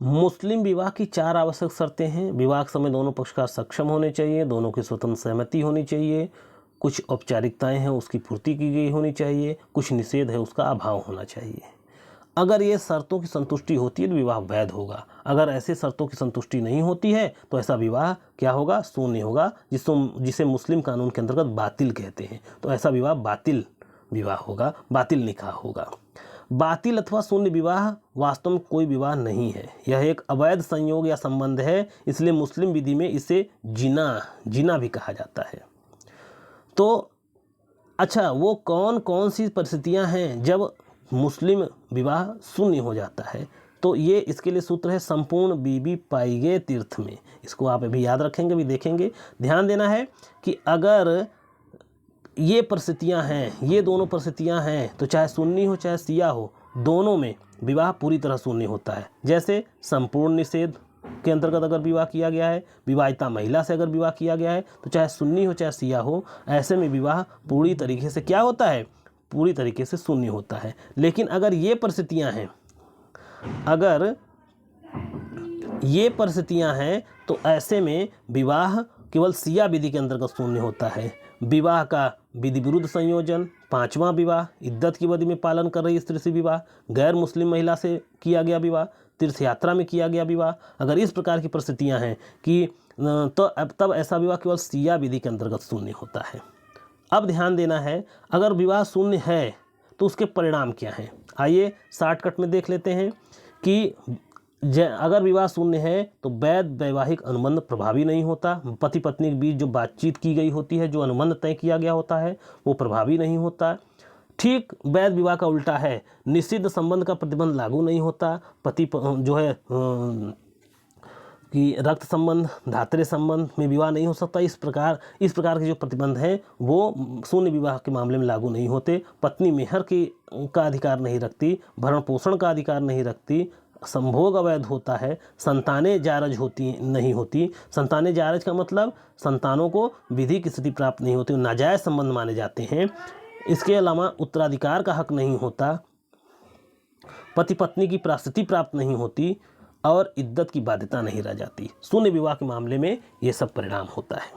मुस्लिम विवाह की 4 आवश्यक शर्तें हैं। विवाह के समय दोनों पक्षकार सक्षम होने चाहिए, दोनों की स्वतंत्र सहमति होनी चाहिए, कुछ औपचारिकताएं हैं उसकी पूर्ति की गई होनी चाहिए, कुछ निषेध है उसका अभाव होना चाहिए। अगर ये शर्तों की संतुष्टि होती है तो विवाह वैध होगा। अगर ऐसे शर्तों की संतुष्टि नहीं होती है तो ऐसा विवाह क्या होगा? शून्य होगा, जिसे मुस्लिम कानून के अंतर्गत बातिल कहते हैं। तो ऐसा विवाह बातिल विवाह होगा, बातिल निकाह होगा। बातिल अथवा शून्य विवाह वास्तव में कोई विवाह नहीं है, यह एक अवैध संयोग या संबंध है, इसलिए मुस्लिम विधि में इसे जिना भी कहा जाता है। तो अच्छा, वो कौन कौन सी परिस्थितियां हैं जब मुस्लिम विवाह शून्य हो जाता है? तो ये इसके लिए सूत्र है संपूर्ण बीबी पाई गए तीर्थ में। इसको आप अभी याद रखेंगे, भी देखेंगे। ध्यान देना है कि अगर ये परिस्थितियां हैं, ये दोनों परिस्थितियां हैं, तो चाहे सुन्नी हो चाहे शिया हो, दोनों में विवाह पूरी तरह शून्य होता है। जैसे संपूर्ण निषेध के अंतर्गत अगर विवाह किया गया है, विवाहिता महिला से अगर विवाह किया गया है, तो चाहे सुन्नी हो चाहे शिया हो, ऐसे में विवाह पूरी तरीके से क्या होता है? पूरी तरीके से शून्य होता है। लेकिन अगर ये परिस्थितियां हैं, तो ऐसे में विवाह केवल शिया विधि के अंतर्गत शून्य होता है। विवाह का विधि विरुद्ध संयोजन, 5वां विवाह, इद्दत की अवधि में पालन कर रही स्त्री से विवाह, गैर मुस्लिम महिला से किया गया विवाह, तीर्थ यात्रा में किया गया विवाह, अगर इस प्रकार की परिस्थितियां हैं कि तो तब ऐसा विवाह केवल शिया विधि के अंतर्गत शून्य होता है। अब ध्यान देना है, अगर विवाह शून्य है तो उसके परिणाम क्या हैं? आइए शॉर्टकट में देख लेते हैं कि अगर विवाह शून्य है तो वैध वैवाहिक अनुबंध प्रभावी नहीं होता। पति पत्नी के बीच जो बातचीत की गई होती है, जो अनुबंध तय किया गया होता है, वो प्रभावी नहीं होता। ठीक वैध विवाह का उल्टा है, निषिद्ध संबंध का प्रतिबंध लागू नहीं होता। पति जो है कि रक्त संबंध, धात्र्य संबंध में विवाह नहीं हो सकता। इस प्रकार के जो प्रतिबंध हैं वो शून्य विवाह के मामले में लागू नहीं होते। पत्नी मेहर का अधिकार नहीं रखती, भरण पोषण का अधिकार नहीं रखती, संभोग अवैध होता है, संतानें जायज नहीं होती। संतानें जायज का मतलब संतानों को विधि की स्थिति प्राप्त नहीं होती, नाजायज संबंध माने जाते हैं। इसके अलावा उत्तराधिकार का हक नहीं होता, पति पत्नी की प्राश्चिति प्राप्त नहीं होती और इद्दत की बाध्यता नहीं रह जाती। शून्य विवाह के मामले में ये सब परिणाम होता है।